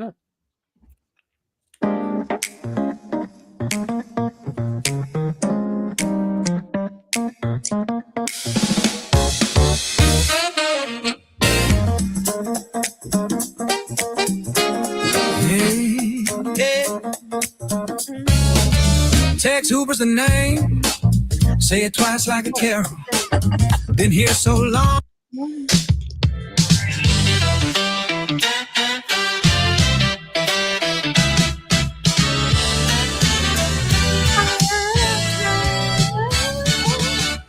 Yeah. Tex Hoover's the name. Say it twice like a carol. Been here so long.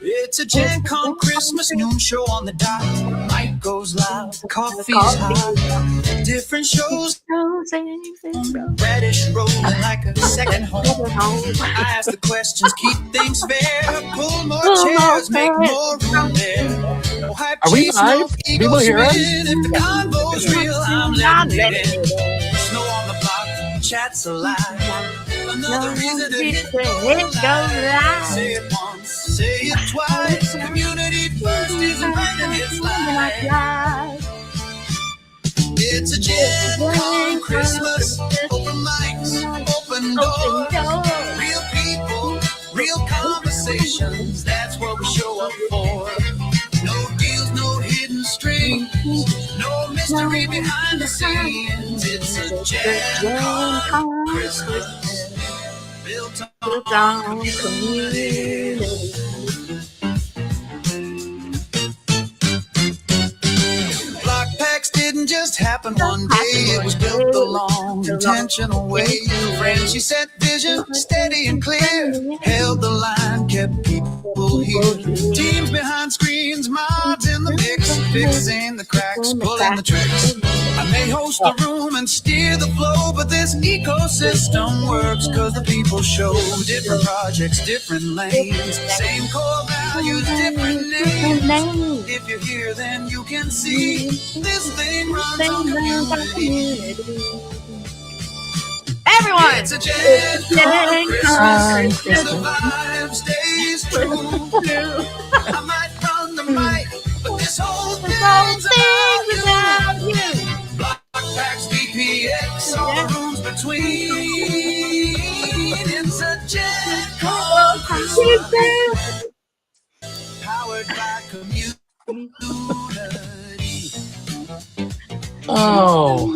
It's a Gen Con Christmas noon show on the dot. Mic goes loud, coffee's hot. Different shows. Radish rolling like a second home. I ask the questions, keep things fair. Pull more chairs, make more room there. No hype, Are we chase, live? no ego People hear us? spin. If the convo's real, I'm letting it in. Snow on the block, chat's alive. Another reason to hit go live. Say it once, say it twice. Community first isn't random, it's live. It's a Gen Con Christmas. Open mics, open doors. Real people, real conversations. That's what we show up for. No deals, no hidden strings. No mystery behind the scenes. It's a Gen Con Christmas. Built on community. Block packs didn't just happen one day. It was built the long, intentional way. Friends, you set vision steady and clear. Held the line, kept people here. Teams behind screens, mods in the mix. Fixing the cracks, pulling the tricks. I may host the room and steer the flow, but this ecosystem works because the people show different projects, different lanes. Same core values, different names. If you're here, then you can see this thing runs on community. Everyone! It's a Gen Con Christmas. The vibe stays true. I might run the mic, but this whole thing's about you. Block packs, VPX, all the rooms between. It's a Gen Con Christmas. Powered by community. Oh.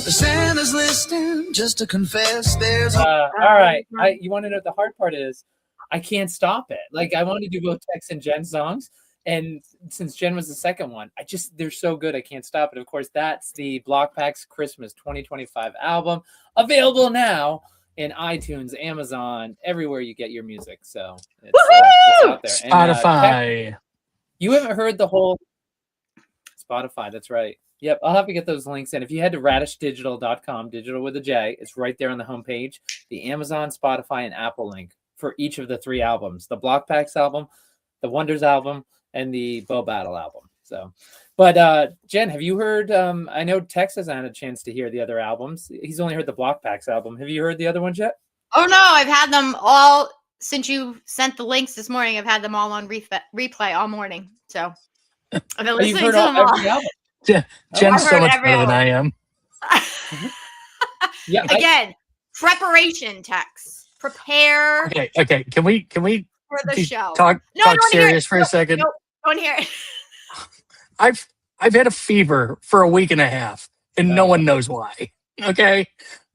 Santa's listening, just to confess, there's all right. You want to know what the hard part is? I can't stop it. Like, I want to do both Tex and Jen songs, and since Jen was the second one, they're so good I can't stop it. Of course, that's the Block Packs Christmas 2025 album, available now in iTunes, Amazon, everywhere you get your music. So it's out there. Spotify. And, you haven't heard the whole Spotify. That's right. Yep, I'll have to get those links in. If you head to radishdigital.com, digital with a J, it's right there on the homepage. The Amazon, Spotify, and Apple link for each of the 3 albums: the Block Packs album, the Wonders album, and the Bow Battle album. So, but Jen, have you heard? I know Tex hasn't had a chance to hear the other albums. He's only heard the Block Packs album. Have you heard the other ones yet? Oh no, I've had them all since you sent the links this morning. I've had them all on replay all morning. So I've been listening to them all. Jen's so much better than I am. Yeah. Again, preparation, Tex. Prepare. Okay. Can we for the show? Talk serious for a second. No, don't hear it. I've had a fever for a week and a half, and no one knows why. Okay,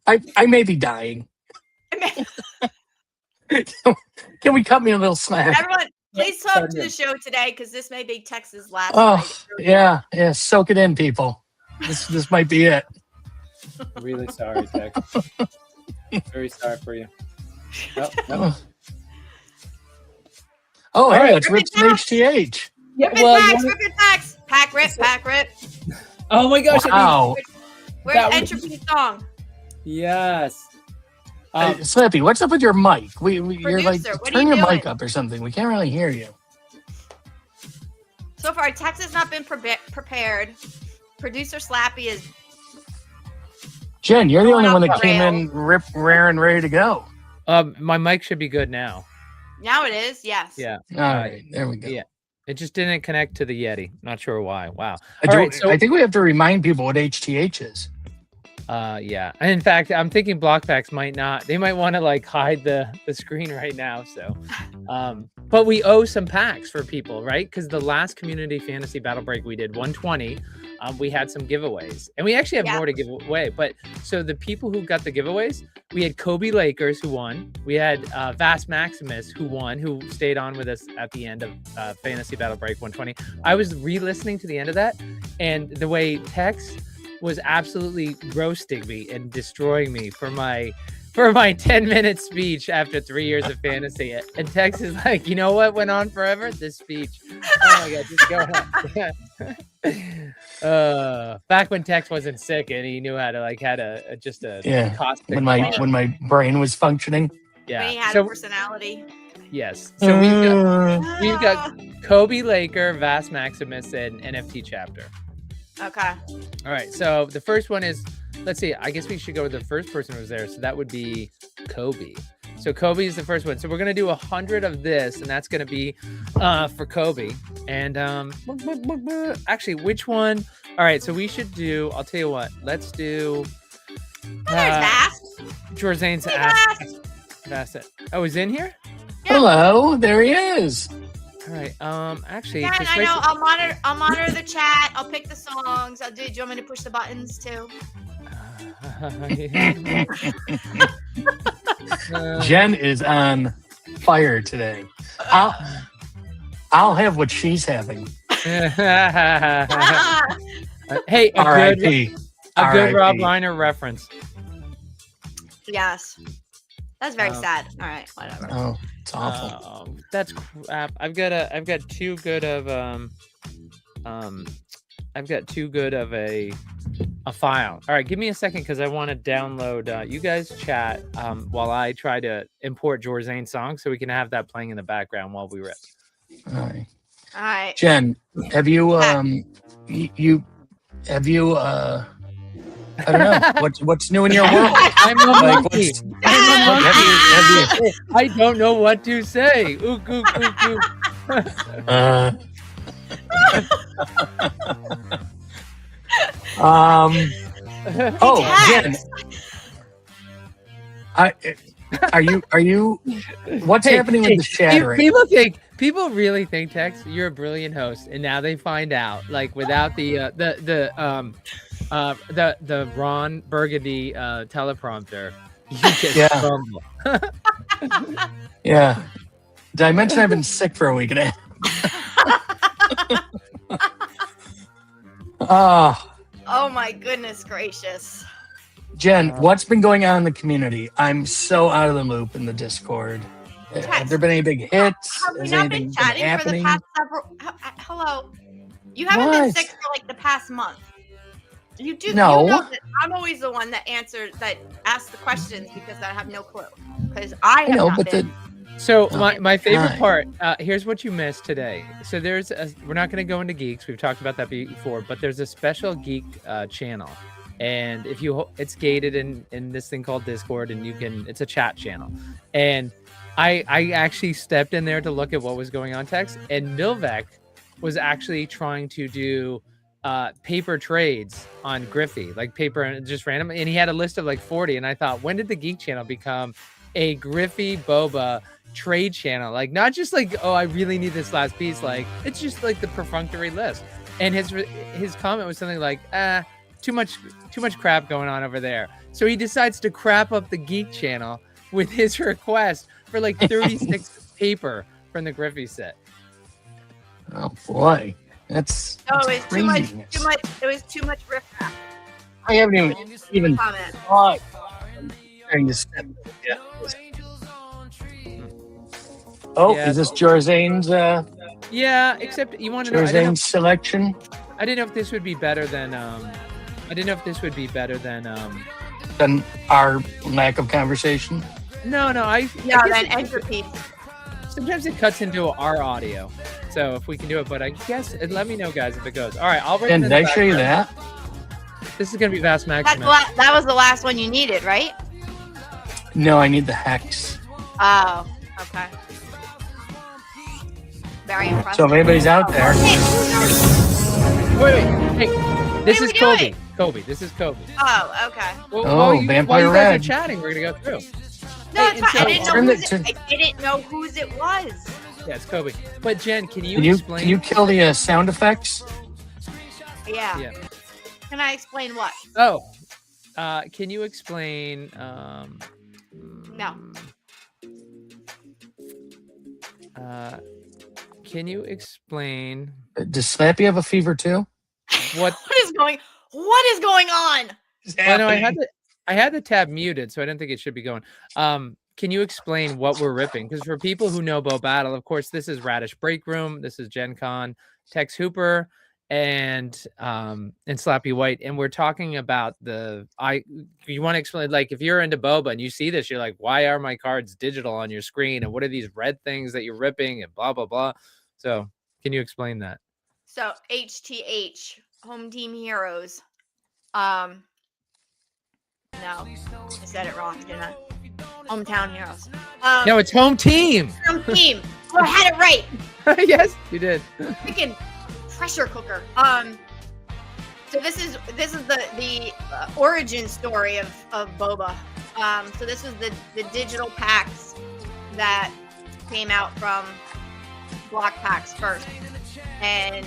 I may be dying. Can we cut me a little slack? Everyone, please talk to the show today because this may be Tex's last. Yeah. Soak it in, people. This might be it. I'm really sorry, Tex. Very sorry for you. Oh, hey, it's Rips and HTH. Rip it Tex. Pack rip. Oh my gosh! Wow. Where's Entropy's song? Yes. Slippy, what's up with your mic? You're like, turn your mic up or something. We can't really hear you. So far, Tex has not been prepared. Producer Slappy is. Jen, you're the only one that came in rare and ready to go. My mic should be good now. Now it is, yes. Yeah. All right, there we go. Yeah. It just didn't connect to the Yeti. Not sure why. Wow. I think we have to remind people what HTH is. Yeah. And in fact, I'm thinking BlockPacks might not. They might want to like hide the screen right now. So, but we owe some packs for people, right? Because the last Community Fantasy Battle Break we did 120. We had some giveaways, and we actually have more to give away. But so the people who got the giveaways, we had Kobe Lakers who won. We had Vast Maximus who won, who stayed on with us at the end of Fantasy Battle Break 120. I was re-listening to the end of that, and the way Tex was absolutely roasting me and destroying me for my 10-minute speech after 3 years of fantasy. And Tex is like, you know what went on forever? This speech. Oh my God, just go ahead. Back when Tex wasn't sick and he knew how to like had a caustic when my brain was functioning. Yeah. When he had a personality. Yes. So we've got Kobe Laker, Vast Maximus, and NFT Chapter. Okay. All right. So the first one is, let's see. I guess we should go with the first person who was there. So that would be Kobe. So Kobe is the first one. So we're gonna do 100 of this, and that's gonna be for Kobe. And actually, which one? All right. So we should do. I'll tell you what. Let's do. There's Vast. Jorzane's Vast. Oh, he's in here. Yeah. Hello. There he is. All right. Actually, yeah, I know. I'll monitor the chat. I'll pick the songs. Do you want me to push the buttons too? Jen is on fire today. I'll have what she's having. Hey, a good Rob Reiner reference. Yes. That's very sad. All right, whatever. Oh, it's awful. That's crap. I've got too good of a file. All right, give me a second because I want to download. You guys chat while I try to import Jorzane's song so we can have that playing in the background while we rip. All right. Jen, have you I don't know what's new in your world. I'm a monkey. I don't know what to say. Ook, ook, ook, ook. Jen, are you? What's happening with the shattering? People really think, Tex, you're a brilliant host, and now they find out, like, without the Ron Burgundy teleprompter, you just crumble. Yeah. Did I mention I've been sick for a week and a half? Oh my goodness gracious. Jen, what's been going on in the community? I'm so out of the loop in the Discord. Tex, have there been any big hits? Have we not been chatting for the past several? Hello, you haven't been sick for like the past month. You do. No. You know that I'm always the one that asks the questions because I have no clue. Because I have not been. So my favorite part. Here's what you missed today. So we're not going to go into geeks. We've talked about that before, but there's a special geek channel, and it's gated in this thing called Discord, and it's a chat channel, and I actually stepped in there to look at what was going on, Tex, and Milvek was actually trying to do paper trades on Griffey, like paper and just random, and he had a list of like 40, and I thought, when did the Geek Channel become a Griffey BoBA trade channel? Like, not just like, oh, I really need this last piece, like it's just like the perfunctory list. And his comment was something like, too much crap going on over there. So he decides to crap up the Geek Channel with his request for like 36 paper from the Griffey set. Oh boy. That's it was too much. It was too much riff-raff. I haven't even thought. Is this Jorzane's? Yeah, except you want to know Jorzane's selection. I didn't know if this would be better than. Than our lack of conversation. No. Then entropy. Sometimes it cuts into our audio, so if we can do it, but I guess let me know, guys, if it goes. All right, I'll. And did I show you that? This is gonna be Vast Maximus. That was the last one you needed, right? No, I need the hex. Oh, okay. very impressive. So if anybody's out there, Wait. Hey, this is What are we Kobe. doing? Kobe. This is Kobe. Oh, okay. Well, Oh, while you Vampire guys are Red. chatting, we're gonna go through. No, Hey, it's fine. and so- I didn't know whose it was. Yeah, it's Kobe. But Jen, can you can you explain? can you kill the sound effects? Yeah. Yeah. Can I explain what? Oh, can you explain? No. Can you explain Does Slappy have a fever too? what? What is going on? Well, no, I had the tab muted, so I didn't think it should be going. Can you explain what we're ripping? Because for people who know Bo Battle, of course, this is Radish Break Room, this is Gen Con, Tex Hooper, and Slappy White, and we're talking about you want to explain, like, if you're into boba and you see this, you're like, why are my cards digital on your screen, and what are these red things that you're ripping, and blah blah blah. So can you explain that? So HTH, Home Team Heroes. No, I said it wrong, didn't I? Hometown Heroes. No, it's Home Team. Home Team. Oh, I had it right. Yes, you did. Freaking pressure cooker. So this is the origin story of boba. So this was the digital packs that came out from block packs first, and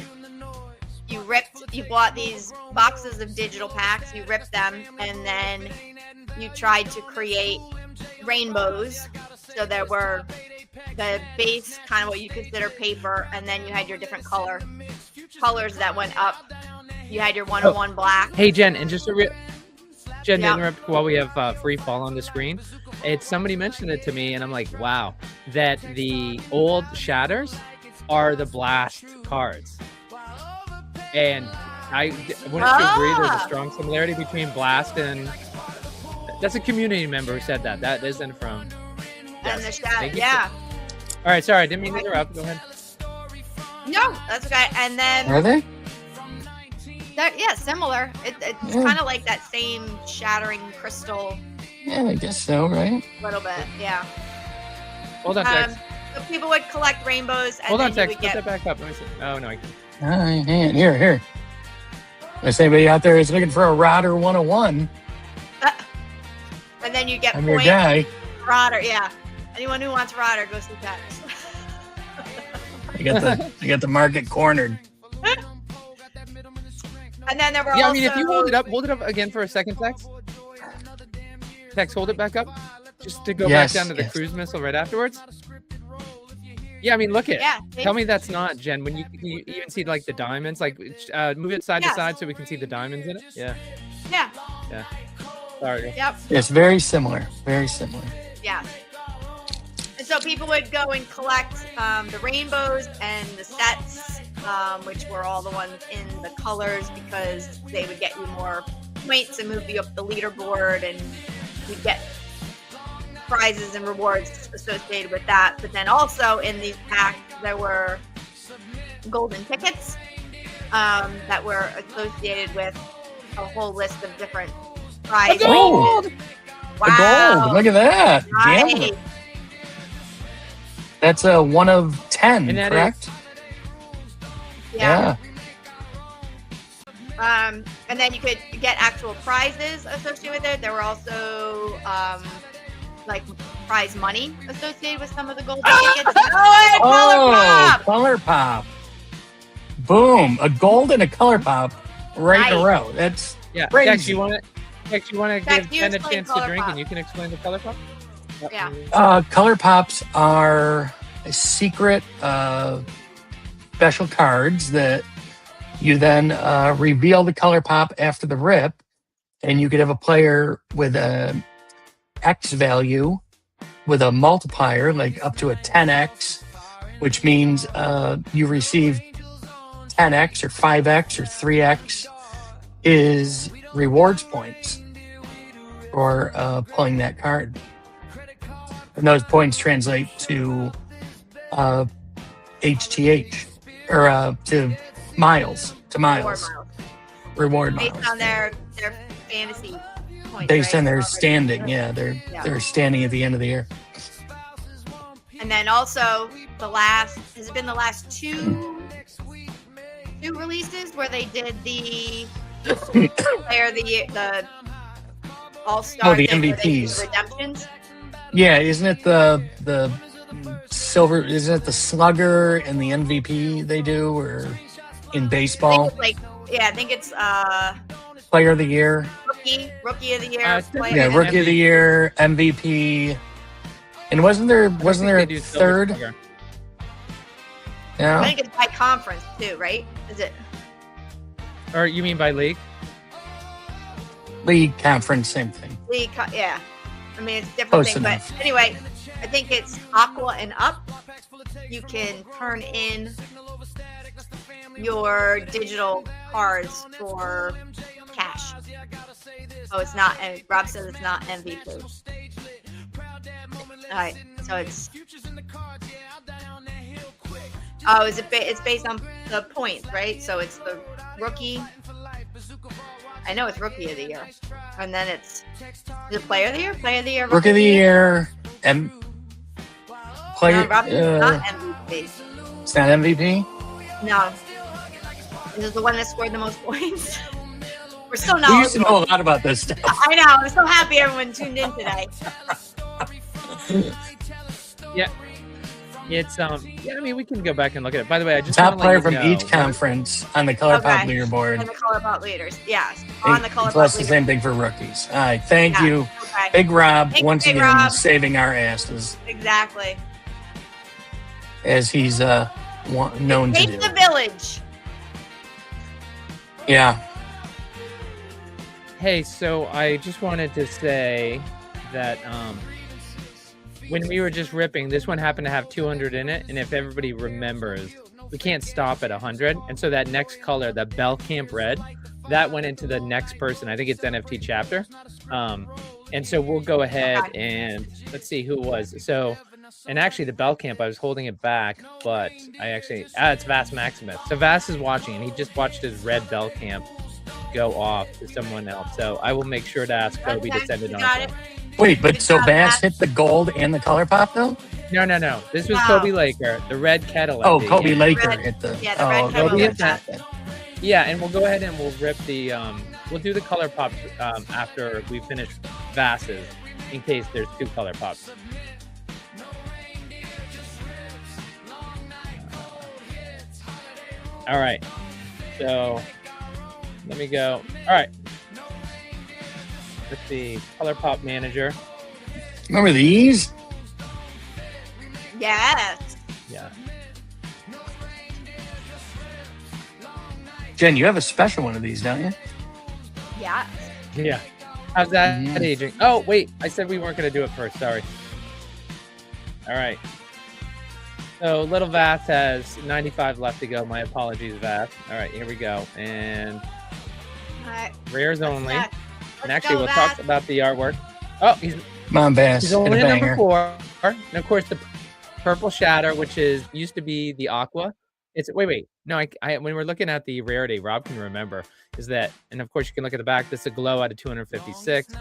you bought these boxes of digital packs, you ripped them, and then you tried to create rainbows. So there were the base, kind of what you consider paper, and then you had your different colors that went up. You had your 101 black. Hey Jen, and just to Yeah. interrupt while we have free fall on the screen, somebody mentioned it to me, and I'm like, wow, that the old shatters are the blast cards, and I wouldn't you agree there's a strong similarity between blast and that's a community member who said that. That isn't from. And Yes. the shadow, Thank you. yeah. All right, sorry, I didn't mean to interrupt. Go ahead. No, that's okay. And then Are they? yeah, similar. It's Yeah. kind of like that same shattering crystal, Yeah, I guess so, right? little bit. Yeah. Hold on, Tex. So people would collect rainbows, and Hold on, then you Tex. would Put get. that back up. Let me see. Oh no, I can't. All right, hang on. Here. If anybody out there is looking for a Rodder 101, And then you get I'm your points. guy. Rodder, yeah. Anyone who wants Rodder, go see Tex. I got the market cornered. And then there were Yeah, also. I mean, if you hold it up again for a second, Tex. Tex, hold it back up, just to go Yes, back down to the yes. cruise missile right afterwards. Yeah, I mean, look at. Yeah. Tell me that's not, Jen. When you even see like the diamonds, like move it side to Yes. side so we can see the diamonds in it. Yeah. Yeah. Sorry. Yep. It's very similar. Very similar. Yeah. And so people would go and collect the rainbows and the sets, which were all the ones in the colors, because they would get you more points and move you up the leaderboard, and you'd get prizes and rewards associated with that. But then also in these packs, there were golden tickets that were associated with a whole list of different prizes. Oh, Wow. the gold. Look at that. Nice. Gambler. That's a 1 of 10, And that correct? Yeah. And then you could get actual prizes associated with it. There were also like prize money associated with some of the golden tickets. Oh, color pop! Color pop. Boom. A gold and a color pop right in a Nice. row. That's Yeah. Crazy. Tex, you want to Tex, give you Jen a explain chance to color drink, pop. and you can explain the color pop. Yeah. color pops are secret special cards that you then reveal the color pop after the rip, and you could have a player with a X value with a multiplier, like up to a 10x, which means you receive 10x or 5x or 3x is rewards points for pulling that card. And those points translate to HTH or to miles, reward miles. Based on their fantasy points. Based right? on their So, standing, yeah, they're standing at the end of the year. And then also the last two releases where they did the All-Star, the thing where they did MVPs. redemptions. Yeah, isn't it the silver? Isn't it the slugger and the MVP they do, or in baseball? I think it's Player of the year. Rookie of the year. Yeah, rookie of the year, MVP. And wasn't there a third? Slugger. I Yeah. think it's by conference too, right? Is it? Or you mean by league? League, conference, same thing. Yeah. I mean, it's different Close thing, enough. but anyway, I think it's Aqua and up. You can turn in your digital cards for cash. Oh, it's not. And Rob says it's not MVP. All right, so it's. Oh, it's based on the points, right? So it's the rookie. I know it's rookie of the year, and then it's the player of the year, Rookie of the year, and player. No, Rob says it's not MVP. It's not MVP. No, this is the one that scored the most points. We're so We used to knowledgeable. know a lot about this stuff. I know. I'm so happy everyone tuned in today. Yeah. It's yeah, I mean we can go back and look at it. By the way, I just Top wanna let player you from know- each conference on the Color Pop Okay. leaderboard. And the Color Pop leaders, yes, on the Color Plus Pop the leaders. same thing for rookies. All right, thank Yeah, you, okay. Big Rob, Thank you, once Big again Rob. saving our asses Exactly. as he's known to Take do. the village. Yeah. Hey, so I just wanted to say that when we were just ripping, this one happened to have 200 in it, and if everybody remembers, we can't stop at 100, and so that next color, the Bell Camp Red, that went into the next person. I think it's NFT chapter, and so we'll go ahead and let's see who it was. So, and actually the Bell Camp, I was holding it back, but I actually it's Vass Maximus. So Vass is watching, and he just watched his red Bell Camp go off to someone else. So I will make sure to ask Kobe to send it on. Got to it. him. Wait, but so Bass hit the gold and the Color Pop though? No. This was Wow. Kobe Laker, the red kettle. Oh, MV. Kobe Laker red- hit the. yeah, the red okay, kettle Kobe hit gotcha. that. Yeah, and we'll go ahead and we'll rip the we'll do the color pops after we finish Vass's, in case there's two color pops. All right, so let me go. All right, let's see, color pop manager. Remember these? Yes. Yeah, Jen, you have a special one of these, don't you? Yeah. yeah. How's that Mhm. aging? Oh wait, I said we weren't gonna do it first. Sorry. All right. So Little Vass has 95 left to go. My apologies, Vass. All right, here we go. And All right. rares only. Let's And actually, go, we'll Vass. talk about the artwork. Oh, he's Come on, Bass. Hit a only number banger. 4. And of course, the Purple Shatter, which used to be the Aqua. It's wait. No, I when we're looking at the rarity, Rob can remember is that, and of course you can look at the back. This is a glow out of 256.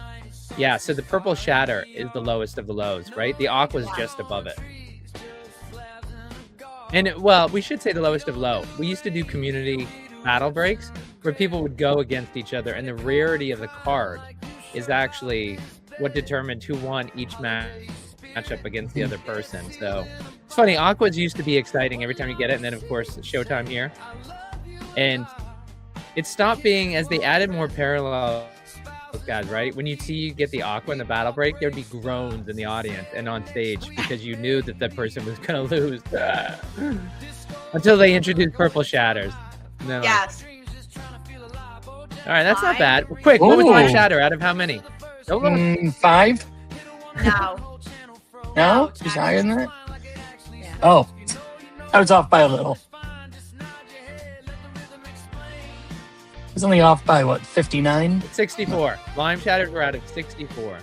Yeah, so the Purple Shatter is the lowest of the lows, right? The Aqua is just above it. And well, we should say the lowest of low. We used to do community battle breaks where people would go against each other, and the rarity of the card is actually what determined who won each matchup against the other person. So it's funny. Aquas used to be exciting every time you get it, and then of course Showtime here, and it stopped being as they added more parallel guys. Right when you get the Aqua in the battle break, there'd be groans in the audience and on stage because you knew that that person was gonna lose until they introduced Purple Shatters. And then, like, Yes. all right, that's not bad. Quick, what was my Ooh. shatter out of how many? Don't go 5? No. No? He's higher than that? Yeah. Oh, I was off by a little. I was only off by, what, 59? 64. Lime shatters were out of 64.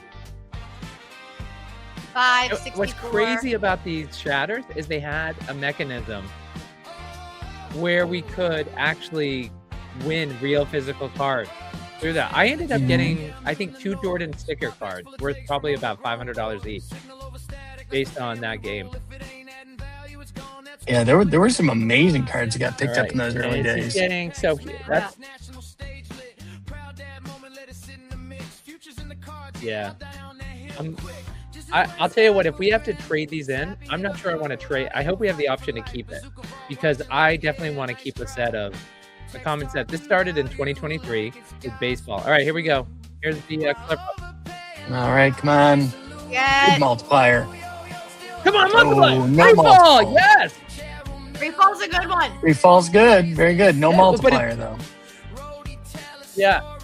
5, What's 64. crazy about these shatters is they had a mechanism where we could actually win real physical cards through that. I ended up getting, I think, 2 Jordan sticker cards worth probably about $500 each based on that game. Yeah, there were some amazing cards that got picked All up in those early and days. He's getting so cute. That's yeah. I'll tell you what, if we have to trade these in, I'm not sure I want to trade. I hope we have the option to keep it because I definitely want to keep a set of a common set. This started in 2023 with baseball. All right, here we go. Here's the clip. All right, come on. Yes. Big multiplier. Come on, multiply. Oh, no Free fall. multiple. Yes. Free fall's a good one. Free fall's good. Very good. No Yeah, multiplier, though. Yeah.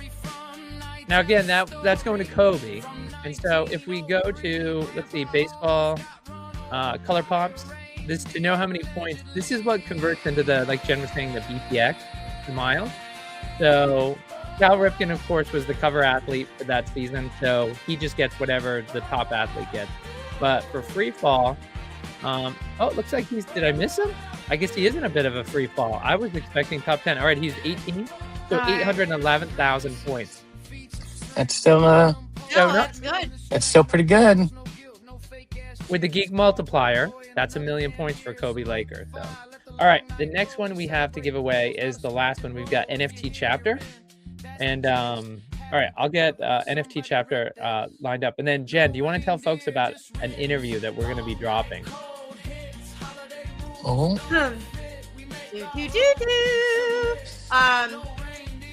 Now, again, that's going to Kobe. And so if we go to, let's see, baseball, color pops, this to know how many points, this is what converts into the, like Jen was saying, the BPX, the miles. So Cal Ripken, of course, was the cover athlete for that season. So he just gets whatever the top athlete gets. But for free fall, oh, it looks like did I miss him? I guess he is in a bit of a free fall. I was expecting top 10. All right, he's 18, so 811,000 points. That's still That's good. That's still pretty good. With the Geek Multiplier, that's 1 million points for Kobe Laker. So, all right, the next one we have to give away is the last one. We've got NFT Chapter. And, all right, I'll get NFT Chapter lined up. And then, Jen, do you want to tell folks about an interview that we're going to be dropping? Oh,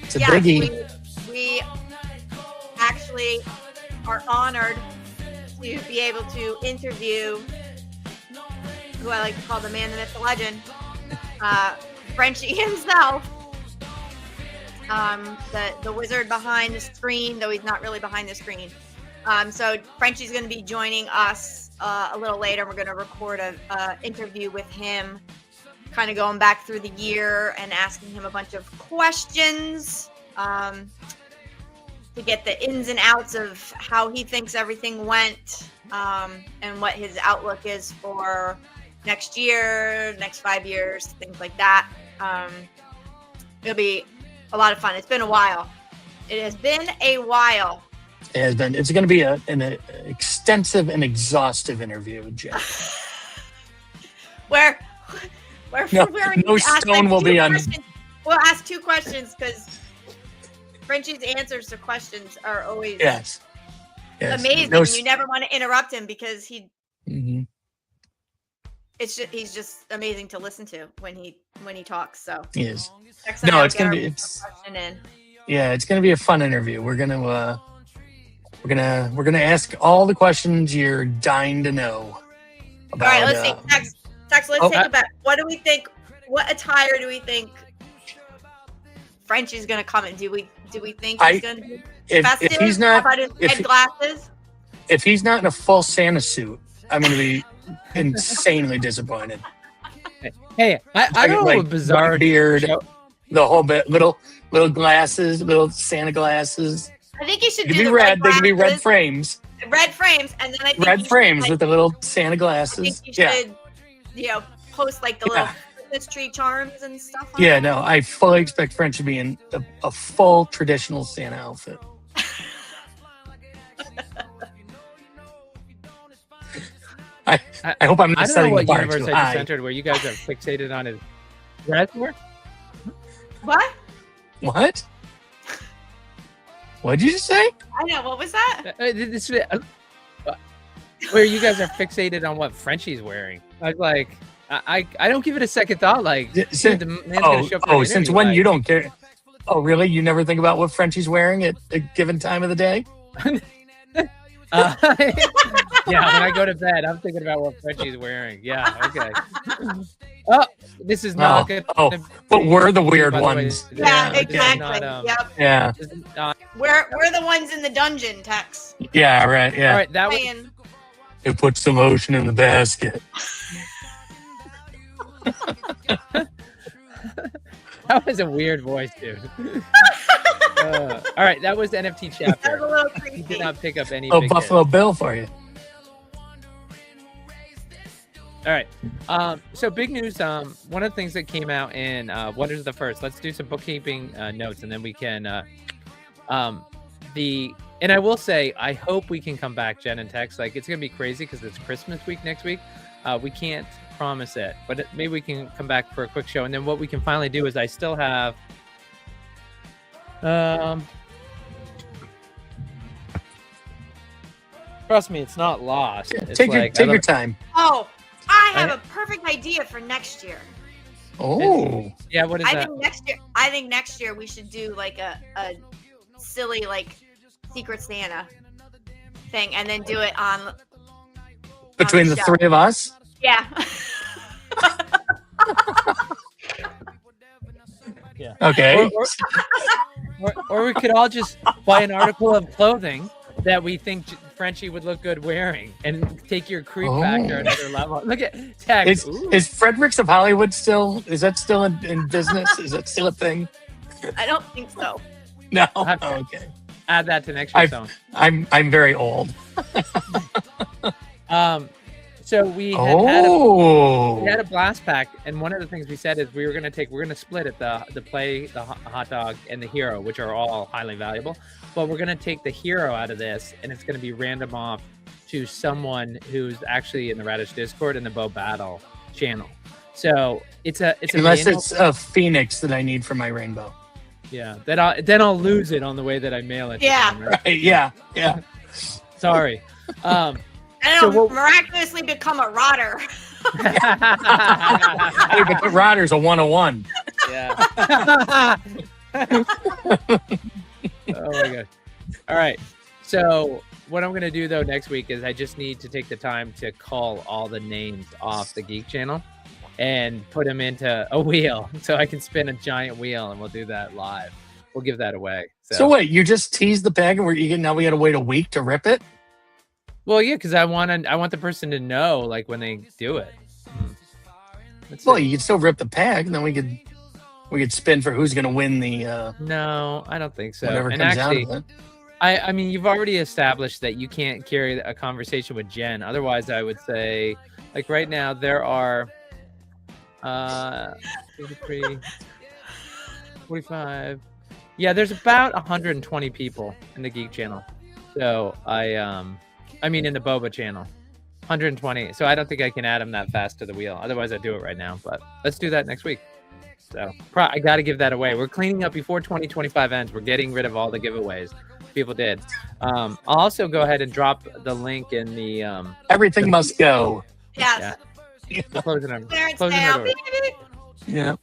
it's a biggie. We actually are honored to be able to interview who I like to call the man, the myth, the legend, Frenchie himself, the wizard behind the screen, though he's not really behind the screen. So Frenchie's going to be joining us a little later. We're going to record a interview with him, kind of going back through the year and asking him a bunch of questions to get the ins and outs of how he thinks everything went, and what his outlook is for next year, next 5 years, things like that. It'll be a lot of fun. It's been a while. It has been a while. It has been. It's going to be an extensive and exhaustive interview with Jeff. where no stone will be on. We'll ask 2 questions because Frenchie's answers to questions are always yes. amazing. You never want to interrupt him because Mm-hmm. he's just amazing to listen to when he talks. So He is. No, it's gonna be. It's gonna be a fun interview. We're gonna ask all the questions you're dying to know about. All right, let's see. Tex, let's take a bet. What do we think? What attire do we think Frenchie's gonna come in? Do we think he's gonna be festive? If he's not, how about his head glasses? If he's not in a full Santa suit, I'm gonna be insanely disappointed. Hey, I don't know, a bizarre beard, the whole bit, little glasses, little Santa glasses. I think you should They do can be the red. They can be red glasses. frames. Red frames, and then I think Red frames with the little Santa I glasses. think you should, post like the little Christmas tree charms and stuff. Yeah, no, I fully expect French to be in a full traditional Santa outfit. I hope I'm not setting the bar too high. I don't know what universe I just entered where you guys are fixated on his dress. What? What? What did you just say? I know. What was that? Where you guys are fixated on what Frenchie's wearing. I was like, I don't give it a second thought. Like, since when you don't care? Oh, really? You never think about what Frenchie's wearing at a given time of the day? Yeah, when I go to bed, I'm thinking about what Frenchie's wearing. Yeah, okay. Oh, this is not good. But we're the weird ones. Yeah, exactly. Yep. Yeah. We're the ones in the dungeon, Tex. Yeah, right. Yeah. All right, that was. It puts the lotion in the basket. That was a weird voice, dude. All right, that was NFT Chapter. That was a little creepy. He did not pick up any. Oh, Buffalo Bill for you. All right. So big news. One of the things that came out in what is the first? Let's do some bookkeeping notes, and then we can. And I will say, I hope we can come back, Jen and Tex. Like, it's gonna be crazy because it's Christmas week next week. We can't promise it, but maybe we can come back for a quick show. And then what we can finally do is I still have, trust me, it's not lost. It's Take like, your time. Oh, I have a perfect idea for next year. Oh, yeah. What is that? I think next year we should do like a silly like Secret Santa thing, and then do it on between the show. three of us. Yeah. Yeah. Okay. Or we could all just buy an article of clothing that we think Frenchie would look good wearing, and take your creep factor another level. Look at text. Is Fredericks of Hollywood still? Is that still in business? Is that still a thing? I don't think so. No. Okay. Okay. Add that to next year's song. I'm very old. So we had a blast pack, and one of the things we said is we're going to split it, the play, the hot dog, and the hero, which are all highly valuable. But we're going to take the hero out of this, and it's going to be random off to someone who's actually in the Radish Discord and the Bo Battle channel. So unless it's a phoenix that I need for my rainbow. Yeah, then I'll lose it on the way that I mail it. Yeah. To them, right? Right, yeah. Sorry. And it'll miraculously become a rotter. Hey, but the Rodder's a 101. Yeah. Oh my god. All right. So what I'm going to do though next week is I just need to take the time to call all the names off the Geek channel and put them into a wheel, so I can spin a giant wheel, and we'll do that live. We'll give that away. So wait, you just teased the bag, and now we got to wait a week to rip it? Well, yeah, because I want the person to know, like, when they do it. Well, you could still rip the pack, and then we could spin for who's going to win the. No, I don't think so. Whatever and comes actually, out of it. I mean, you've already established that you can't carry a conversation with Jen. Otherwise, I would say, like, right now there are 33, 45. Yeah, there's about 120 people in the Geek channel. So I mean, in the BoBA channel, 120. So I don't think I can add them that fast to the wheel. Otherwise, I'd do it right now. But let's do that next week. So I got to give that away. We're cleaning up before 2025 ends. We're getting rid of all the giveaways people did. I'll also go ahead and drop the link in the. Everything must go. Yes. Yeah. Closing it. Yeah.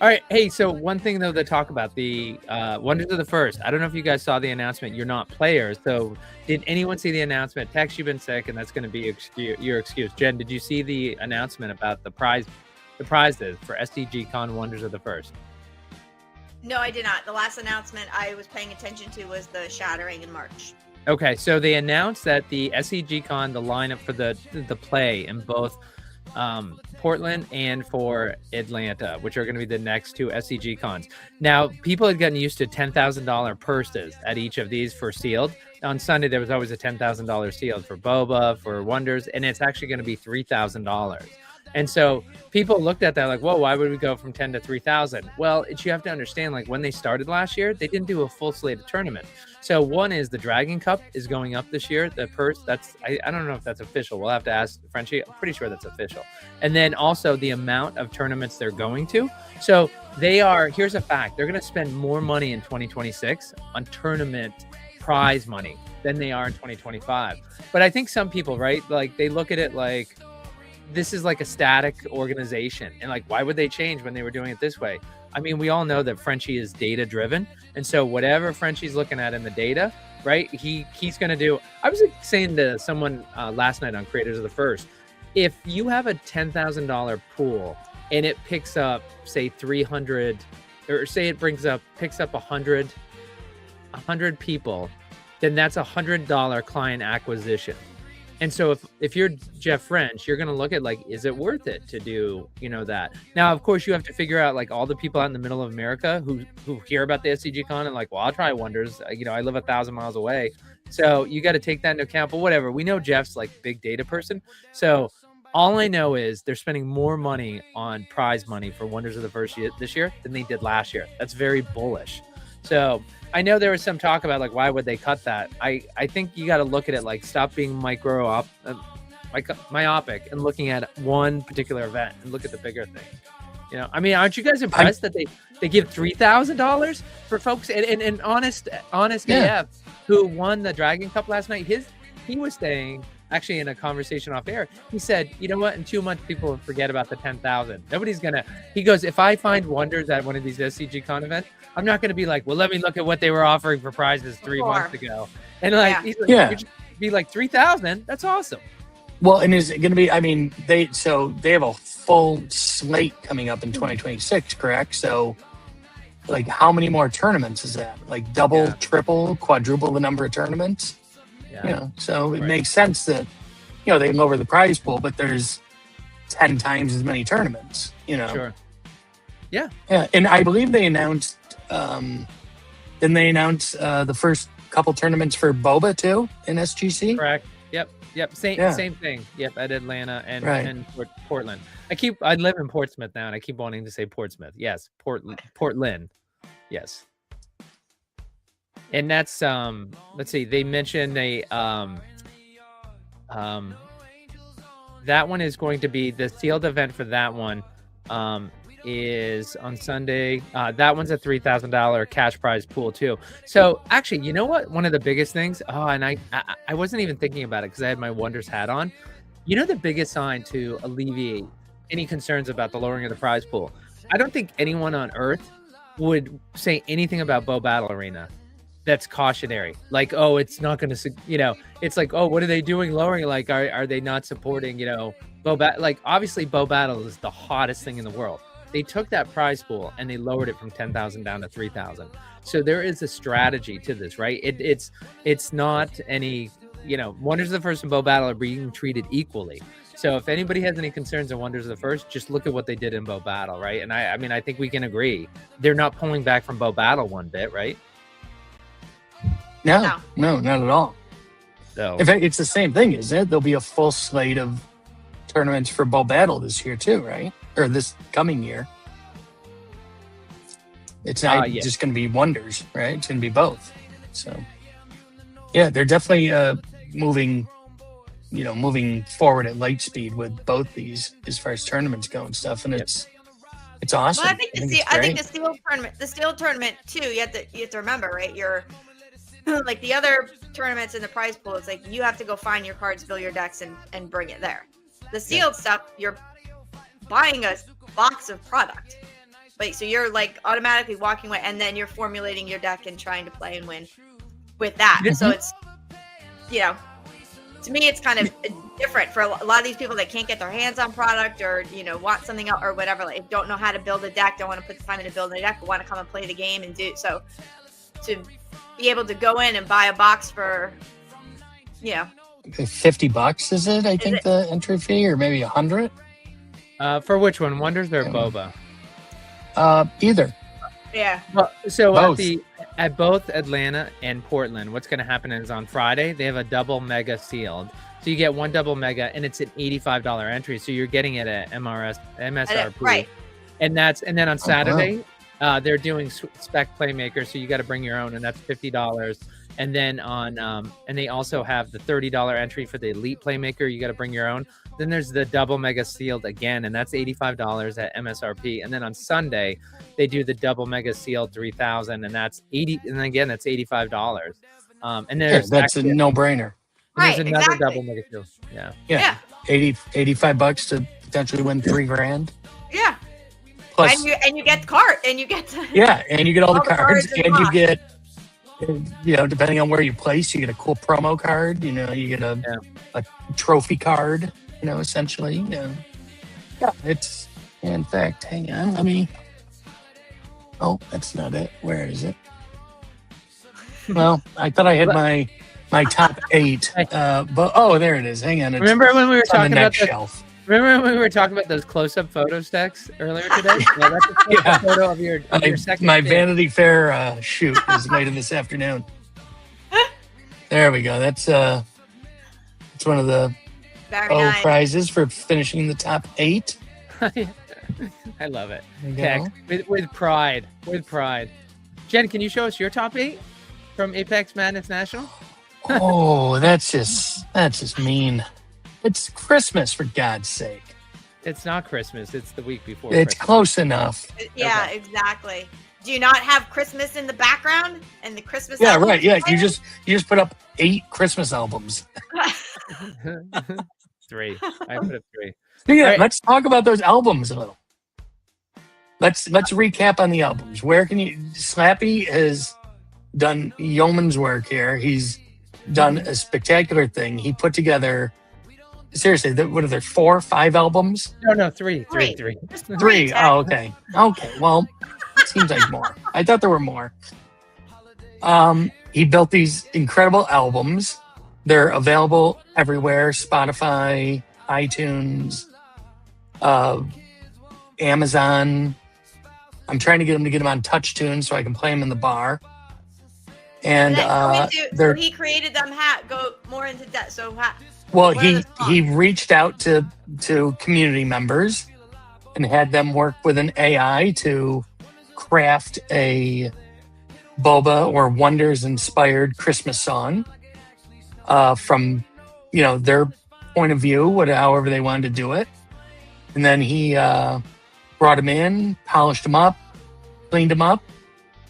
All right. Hey, so one thing though to talk about, the Wonders of the First. I don't know if you guys saw the announcement. You're not players. So did anyone see the announcement? Tex, you've been sick, and that's going to be your excuse. Jen, did you see the announcement about the prizes for SDG Con Wonders of the First? No, I did not. The last announcement I was paying attention to was the Shattering in March. Okay, so they announced that the SEG Con, the lineup for the play in both Portland and for Atlanta, which are going to be the next two SEG Cons. Now, people had gotten used to $10,000 purses at each of these for sealed. On Sunday, there was always a $10,000 sealed for BoBA, for Wonders, and it's actually going to be $3,000. And so people looked at that like, whoa, why would we go from 10 to 3,000? Well, you have to understand, like, when they started last year, they didn't do a full slate of tournaments. So one is the Dragon Cup is going up this year. The purse, I don't know if that's official. We'll have to ask Frenchie. I'm pretty sure that's official. And then also the amount of tournaments they're going to. So here's a fact. They're going to spend more money in 2026 on tournament prize money than they are in 2025. But I think some people, right, like they look at it like, this is like a static organization, and like, why would they change when they were doing it this way? I mean, we all know that Frenchie is data driven, and so whatever Frenchie's looking at in the data, right, he's going to do. I was saying to someone last night on Creators of the First, if you have a $10,000 pool and it picks up, say 300, or say it picks up 100 people, then that's $100 client acquisition. And so if you're Jeff French, you're going to look at like, is it worth it to do, that? Now, of course, you have to figure out like all the people out in the middle of America who hear about the SCG Con and like, well, I'll try Wonders. I live 1,000 miles away. So you got to take that into account. But whatever, we know Jeff's like big data person. So all I know is they're spending more money on prize money for Wonders of the First this year than they did last year. That's very bullish. So I know there was some talk about like, why would they cut that? I think you got to look at it like, stop being myopic and looking at one particular event and look at the bigger thing. You know, I mean, aren't you guys impressed that they give $3,000 for folks? And honest AF, who won the Dragon Cup last night, he was saying, actually in a conversation off air, he said, you know what, in 2 months people will forget about the 10,000. Nobody's gonna. He goes, if I find wonders at one of these SCG Con events, I'm not gonna be like, well, let me look at what they were offering for prizes 3 months ago, and like, he's like, you just be like 3,000. That's awesome. Well, and is it going to be? I mean, they have a full slate coming up in 2026, correct? So, like, how many more tournaments is that? Like, double, triple, quadruple the number of tournaments? Yeah. You know, so it makes sense that, you know, they lower the prize pool, but there's 10 times as many tournaments. You know. Sure. Yeah. Yeah, and I believe they announced. Didn't they announce the first couple tournaments for BoBA too in SGC? Correct. Yep. Same thing. Yep. At Atlanta and Portland. I live in Portsmouth now, and I keep wanting to say Portsmouth. Yes. Portland. Yes. And that's let's see. They mentioned that one is going to be the sealed event for that one. Is on Sunday. That one's a $3,000 cash prize pool too. So actually, you know what? One of the biggest things. Oh, and I wasn't even thinking about it because I had my Wonders hat on. You know, the biggest sign to alleviate any concerns about the lowering of the prize pool. I don't think anyone on Earth would say anything about Bo Battle Arena that's cautionary. Like, oh, it's not going to. You know, it's like, oh, what are they doing lowering? Like, are they not supporting? You know, Bo Battle. Like, obviously, Bo Battle is the hottest thing in the world. They took that prize pool and they lowered it from 10,000 down to 3,000. So there is a strategy to this, right? It's not any, you know, Wonders of the First and Bo Battle are being treated equally. So if anybody has any concerns on Wonders of the First, just look at what they did in Bo Battle, right? And I mean, I think we can agree they're not pulling back from Bo Battle one bit, right? No, not at all. So in fact, it's the same thing, isn't it? There'll be a full slate of tournaments for Bo Battle this year too, right? Or this coming year. It's not just going to be Wonders, right? It's going to be both. So, yeah, they're definitely moving forward at light speed with both these as far as tournaments go and stuff, and it's awesome. Well, I think the steel tournament too. You have to remember, right? You're like the other tournaments in the prize pool. It's like you have to go find your cards, fill your decks, and bring it there. The sealed stuff, you're buying a box of product, but so you're like automatically walking away, and then you're formulating your deck and trying to play and win with that. Mm-hmm. So it's, you know, to me it's kind of different for a lot of these people that can't get their hands on product, or you know, want something else or whatever, like don't know how to build a deck, don't want to put the time into building a deck, but want to come and play the game and do so. To be able to go in and buy a box for, you know, $50 is it? I think the entry fee, or maybe 100. For which one, Wonders or BoBA? Either. Yeah. Well, so both. At both Atlanta and Portland, what's going to happen is on Friday they have a double mega sealed. So you get one double mega, and it's an $85 entry. So you're getting it at MSRP, right? And then on Saturday, they're doing spec playmaker, so you got to bring your own, and that's $50. And then on and they also have the $30 entry for the elite playmaker. You got to bring your own. Then there's the double mega sealed again, and that's $85 at MSRP. And then on Sunday, they do the double mega sealed 3,000, and that's $80. And again, that's $85. And there's that's a no-brainer. Right, there's another double mega sealed. Yeah. $85 to potentially win $3,000. Yeah. Plus, and you get the card, and you get to, and you get all the cards, and you get, you know, depending on where you place, you get a cool promo card. You know, you get a trophy card. You know, essentially. Yeah, it's, in fact, hang on, let me. Oh, that's not it. Where is it? Well, I thought I had my top 8, but there it is. Hang on. Remember when we were talking about the shelf? Remember when we were talking about those close-up photo stacks earlier today? Yeah, that's a close-up photo of your second. My Vanity Fair shoot is later this afternoon. There we go. That's one of the nice prizes for finishing the top 8. I love it. Heck, with pride. Jen, can you show us your top 8 from Apex Madness National? Oh, that's just mean. It's Christmas, for God's sake. It's not Christmas. It's the week before. It's Christmas. close enough. Yeah, Okay. exactly. Do you not have Christmas in the background and the Christmas? Yeah, albums right. Yeah, playing? you just put up 8 Christmas albums. 3. I put up 3. Yeah, All right. let's talk about those albums a little. Let's recap on the albums. Where can you? Slappy has done yeoman's work here. He's done a spectacular thing. He put together. Seriously, what are there? 4 or 5 albums? No, 3. Three. 3. Just 3. Jack. Oh, okay. Okay. Well, seems like more. I thought there were more. He built these incredible albums. They're available everywhere: Spotify, iTunes, Amazon. I'm trying to get him on TouchTunes so I can play them in the bar. And So they're he created them. Go more into that. So well, what are he the songs? he reached out to community members and had them work with an AI to craft a BoBA or Wonders inspired Christmas song from their point of view, however they wanted to do it. And then he brought them in, polished them up, cleaned them up,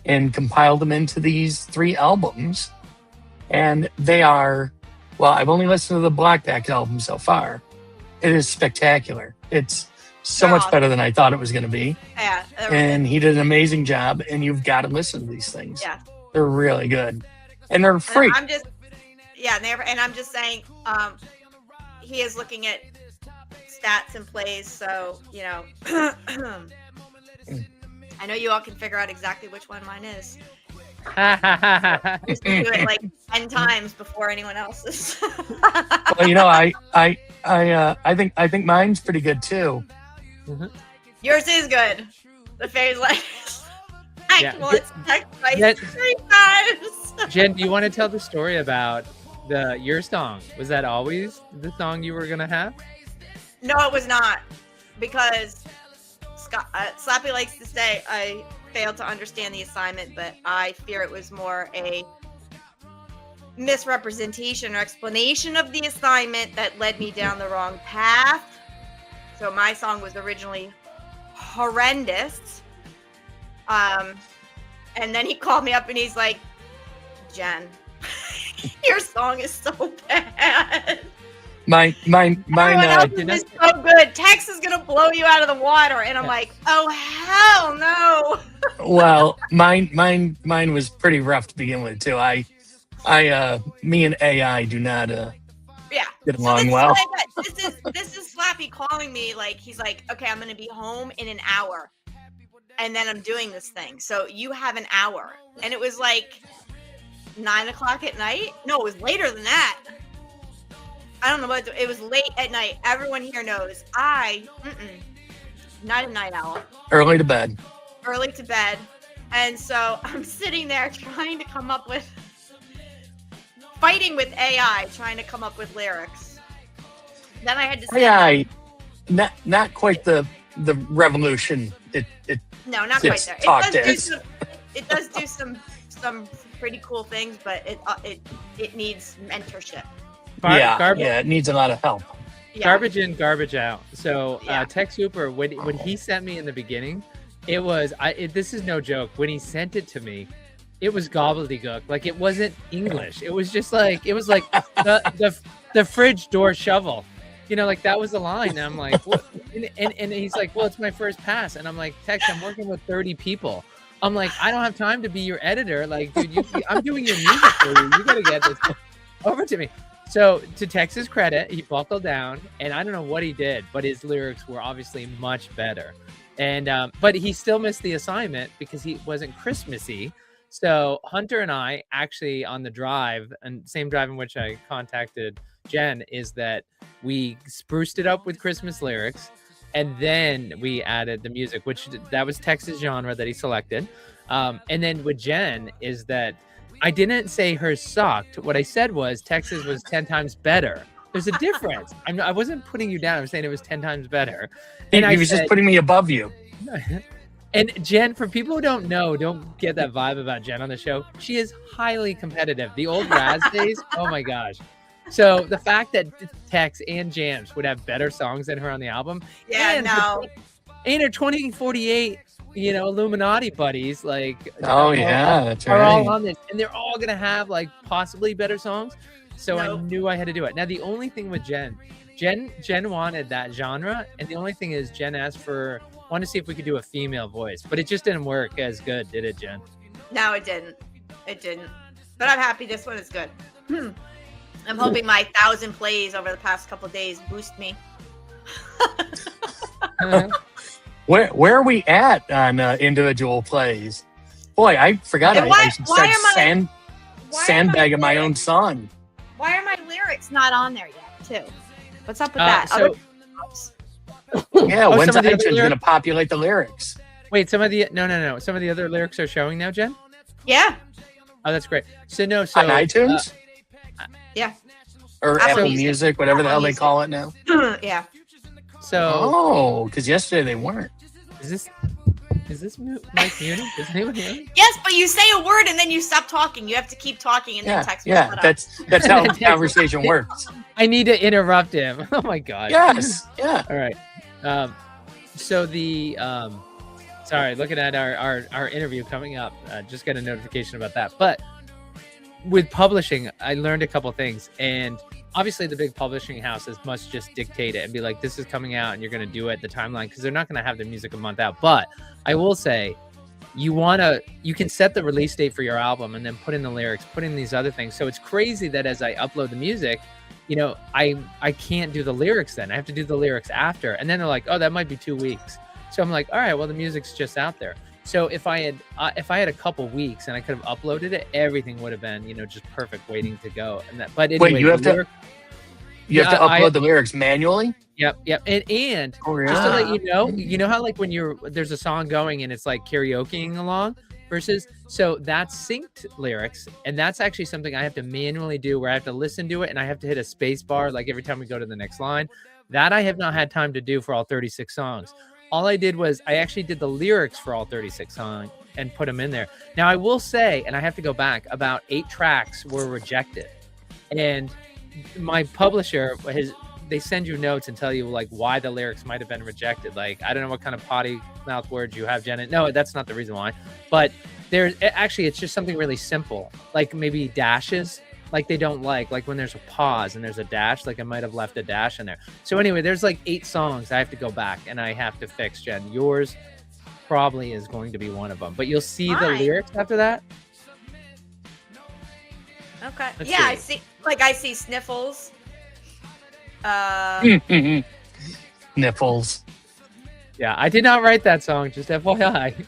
and compiled them into these 3 albums. And they are, well, I've only listened to the Blackback album so far. It is spectacular. It's so They're much awesome. better than I thought it was going to be. Yeah. And he did an amazing job, and you've got to listen to these things. Yeah. They're really good. And they're free. I'm just saying, he is looking at stats and plays, so I know you all can figure out exactly which one mine is. I used to do it like 10 times before anyone else's. Well, I think mine's pretty good too. Yours is good. The phase lights. Yeah. It's text twice, Yeah. 3 times. Jen, do you want to tell the story about your song? Was that always the song you were gonna have? No, it was not, because Slappy likes to say I failed to understand the assignment, but I fear it was more a misrepresentation or explanation of the assignment that led me down the wrong path. So my song was originally horrendous. And then he called me up and he's like, Jen, your song is so bad. Mine. Everyone else's is so good. Tex is gonna blow you out of the water, and I'm like, oh hell no. Well, mine was pretty rough to begin with too. Me and AI do not get along well. This is Slappy calling me, like he's like, okay, I'm gonna be home in an hour, and then I'm doing this thing. So you have an hour, and it was like 9:00 at night. No, it was later than that. I don't know what it was. Late at night. Everyone here knows not a night owl. Early to bed. Early to bed. And so I'm sitting there fighting with AI, trying to come up with lyrics. Then I had to say, AI, not quite the revolution. no, not Yes, quite talk there. to us. It does do some pretty cool things, but it needs mentorship. It needs a lot of help. Yeah. Garbage in, garbage out. So Yeah. Tech Super, when he sent me in the beginning, it was this is no joke. When he sent it to me, it was gobbledygook. Like, it wasn't English. It was just like the fridge door shovel. Like that was the line. And I'm like, what? And he's like, well, it's my first pass. And I'm like, Tex, I'm working with 30 people. I'm like, I don't have time to be your editor. Like, dude, I'm doing your music for you. You gotta get this over to me. So, to Tex's credit, he buckled down, and I don't know what he did, but his lyrics were obviously much better. And but he still missed the assignment because he wasn't Christmassy. So Hunter and I actually, on the drive, and same drive in which I contacted Jen, is that we spruced it up with Christmas lyrics, and then we added the music, which that was Tex's genre that he selected. And then with Jen is that I didn't say hers sucked. What I said was Texas was 10 times better. There's a difference. I wasn't putting you down. I was saying it was 10 times better. And he was just putting me above you. And Jen, for people who don't get that vibe about Jen on the show, she is highly competitive. The old Raz days, oh my gosh. So the fact that Tex and Jams would have better songs than her on the album, Yeah, and no. and her 2048, Illuminati buddies, like Oh yeah, that's are all right. on this, and they're all gonna have like possibly better songs. So I Nope. knew I had to do it. Now the only thing with Jen wanted that genre, and the only thing is Jen wanted to see if we could do a female voice, but it just didn't work as good, did it, Jen? No, it didn't. It didn't. But I'm happy this one is good. I'm hoping my 1,000 plays over the past couple of days boost me. Where are we at on individual plays? Boy, I forgot And I should start why am sandbagging my lyrics- own song. Why are my lyrics not on there yet, too? What's up with Uh, that? so- Yeah, Oh, when's some of the other iTunes going to lyrics? populate the lyrics? Wait, some of the other lyrics are showing now, Jen? Yeah. Oh, that's great. So On iTunes? Yeah. Or Apple Apple Music. Music, whatever the hell Apple they Music. call it now. Yeah. so Oh, because yesterday they weren't. is this Mike muted? Is anyone hearing? Yes, but you say a word and then you stop talking. You have to keep talking and then text me. Yeah, shut up. that's how the conversation works. I need to interrupt him. Oh my god. Yes, yeah. All right. So the sorry, looking at our interview coming up, just got a notification about that. But with publishing, I learned a couple things, and obviously the big publishing houses must just dictate it and be like, this is coming out and you're going to do it the timeline, because they're not going to have the music a month out. But I will say, you can set the release date for your album and then put in the lyrics, put in these other things. So it's crazy that as I upload the music, I can't do the lyrics then. I have to do the lyrics after. And then they're like, oh, that might be 2 weeks. So I'm like, all right, well, the music's just out there. So if I had a couple weeks and I could have uploaded it, everything would have been, just perfect, waiting to go. But anyway, Wait, you have to upload the lyrics manually? Yep. And Oh, just to yeah. let you know how like when there's a song going and it's like karaokeing along versus, so that's synced lyrics, and that's actually something I have to manually do, where I have to listen to it and I have to hit a space bar like every time we go to the next line. That I have not had time to do for all 36 songs. All I did was I actually did the lyrics for all 36 songs and put them in there. Now I will say, and I have to go back, about 8 tracks were rejected, and my publisher they send you notes and tell you like why the lyrics might have been rejected. Like, I don't know what kind of potty mouth words you have, Janet. No, that's not the reason why. But it's just something really simple, like maybe dashes. Like they don't like when there's a pause and there's a dash, like I might have left a dash in there. So anyway, there's like 8 songs I have to go back and I have to fix, Jen. Yours probably is going to be one of them, but you'll see the lyrics after that. Okay. Let's Yeah, see. I see sniffles. Nipples. Yeah, I did not write that song, just FYI.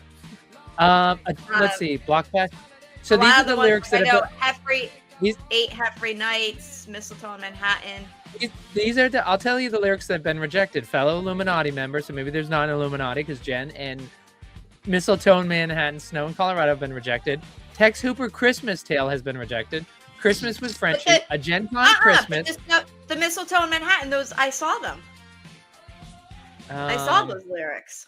Let's see, Blockback. So these are the lyrics that have Heffrey, 8 Heffrey Nights, Mistletoe in Manhattan. These are I'll tell you the lyrics that have been rejected. Fellow Illuminati members, so maybe there's not an Illuminati because Jen, and Mistletoe in Manhattan, Snow in Colorado have been rejected. Tex Hooper Christmas Tale has been rejected. Christmas with Frenchie, a Gen Con Christmas. The Mistletoe in Manhattan, those I saw them. I saw those lyrics.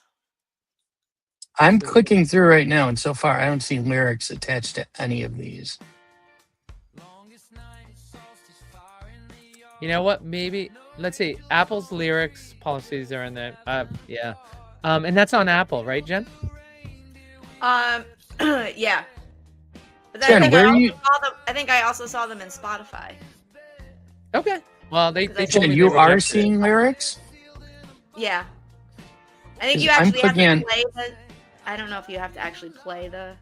I'm clicking through right now, and so far I don't see lyrics attached to any of these. You know what? Maybe let's see. Apple's lyrics policies are in there. Yeah. And that's on Apple, right, Jen? Yeah. But Jen, I think I also saw them in Spotify. Okay. Well, they told Jen, me you they are rejected seeing lyrics? Yeah. I think you I'm actually have clicking to play the. I don't know if you have to actually play the.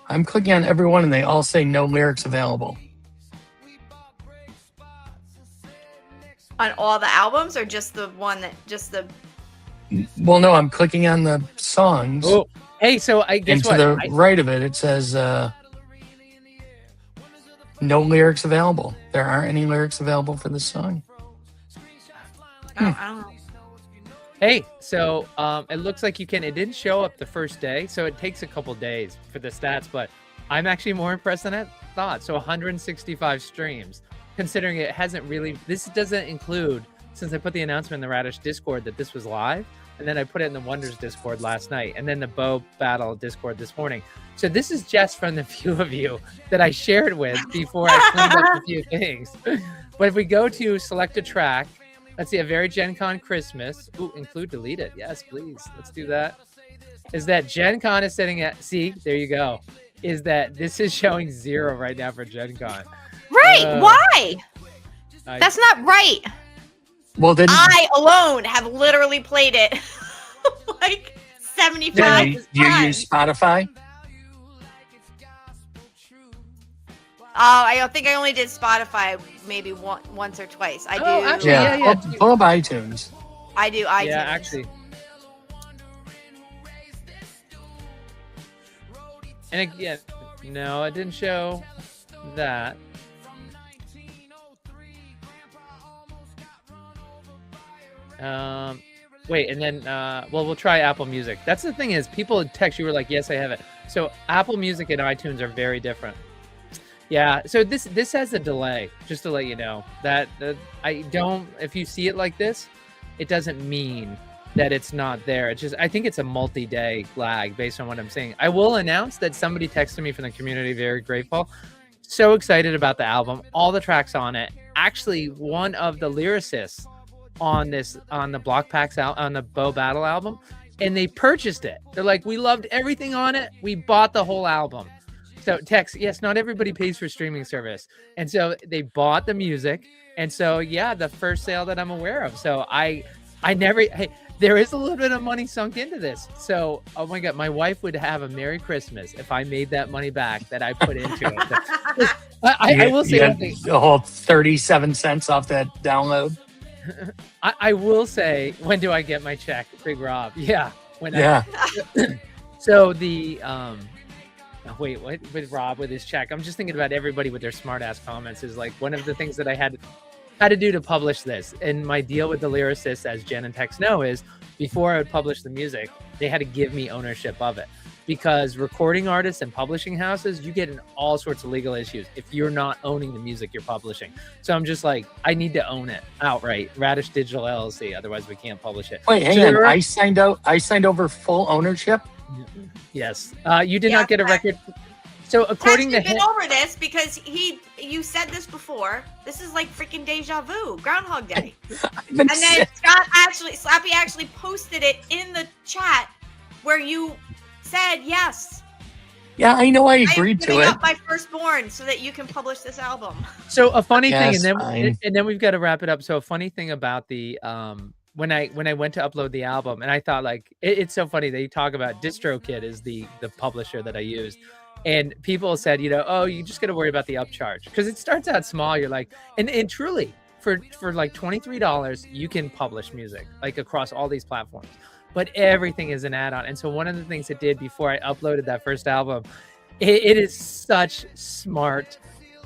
I'm clicking on every one, and they all say no lyrics available. On all the albums, or just the one Well, no, I'm clicking on the songs. Oh, hey, so I guess and what? to the right of it, it says no lyrics available. There aren't any lyrics available for this song. I don't know. Hey, so it looks like you can. It didn't show up the first day, so it takes a couple days for the stats. But I'm actually more impressed than I thought. So 165 streams, considering it hasn't really. This doesn't include, since I put the announcement in the Radish Discord that this was live. and then I put it in the Wonders Discord last night, and then the Bow Battle Discord this morning. So this is just from the few of you that I shared with before I cleaned up a few things. But if we go to select a track, let's see, a very Gen Con Christmas. Ooh, include deleted. Yes, please. Let's do that. Is that Gen Con is sitting at, see, there you go. Is that this is showing 0 right now for Gen Con. Right. Why? That's not right. Well, then I alone have literally played it like 75 times. you use Spotify? I don't think I only did Spotify maybe once or twice. I do. Oh, actually, yeah. Pull up iTunes. I do iTunes. Yeah, actually. And again, no, it didn't show that. Wait, and then well, we'll try Apple Music. That's the thing is, people text you were like, yes, I have it. So Apple Music and iTunes are very different. Yeah, so this has a delay, just to let you know. That I don't, if you see it like this, it doesn't mean that it's not there. It's just, I think it's a multi-day lag based on what I'm seeing. I will announce that somebody texted me from the community, very grateful. So excited about the album, all the tracks on it. Actually, one of the lyricists on the Block Packs out on the Bow Battle album, and they purchased it. They're like, we loved everything on it. We bought the whole album. So text, yes, not everybody pays for streaming service. And so they bought the music. And so, yeah, the first sale that I'm aware of. So I never, hey, there is a little bit of money sunk into this. So, oh my God, my wife would have a Merry Christmas if I made that money back that I put into it. I will say one thing. The whole 37 cents off that download. I will say, when do I get my check? Big Rob. Yeah. So the, wait, what with Rob with his check? I'm just thinking about everybody with their smart ass comments is like one of the things that I had to do to publish this. And my deal with the lyricists, as Jen and Tex know, is before I would publish the music, they had to give me ownership of it. Because recording artists and publishing houses, you get in all sorts of legal issues if you're not owning the music you're publishing. So I'm just like, I need to own it outright. Radish Digital LLC, otherwise we can't publish it. Wait, hang on. I signed over full ownership. Yes. You did not get a record. So according to him, been over this because you said this before. This is like freaking deja vu, Groundhog Day. And then Slappy actually posted it in the chat where you said yes. Yeah, I know. I agreed to it. Up my firstborn so that you can publish this album. So a funny thing, and then we've got to wrap it up. So a funny thing about the when I went to upload the album, and I thought like it's so funny that you talk about DistroKid is the publisher that I used. And people said, oh, you just got to worry about the upcharge because it starts out small. You're like, and truly for like $23, you can publish music like across all these platforms, but everything is an add-on. And so one of the things it did before I uploaded that first album, it is such smart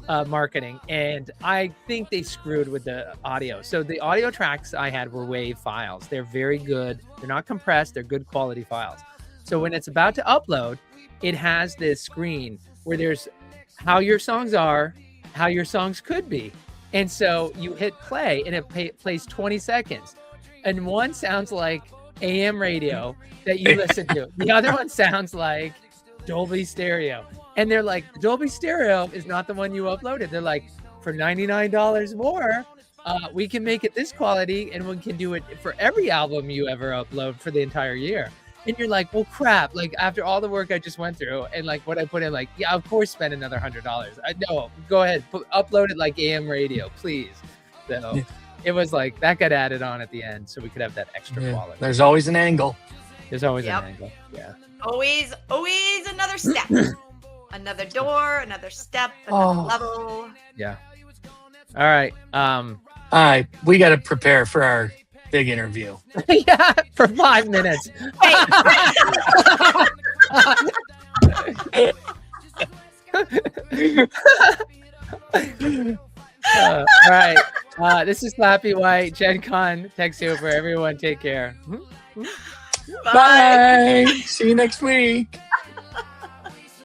marketing. And I think they screwed with the audio. So the audio tracks I had were WAV files. They're very good. They're not compressed. They're good quality files. So when it's about to upload, it has this screen where there's how your songs are, how your songs could be. And so you hit play and it plays 20 seconds. And one sounds like AM radio that you listen to. The other one sounds like Dolby Stereo. And they're like, Dolby Stereo is not the one you uploaded. They're like, for $99 more, we can make it this quality and we can do it for every album you ever upload for the entire year. And you're like, well, crap. Like after all the work I just went through and like what I put in, like, yeah, of course, spend another $100. I know, go ahead, upload it like AM radio, please. So it was like that got added on at the end, so we could have that extra quality. There's always an angle. There's always an angle. Yeah. Always another step, another door, another step, another level. Yeah. All right. All right, we got to prepare for our big interview. Yeah, for 5 minutes. All right. This is Slappy White, Gen Con, Text Over. Everyone, take care. Bye. See you next week.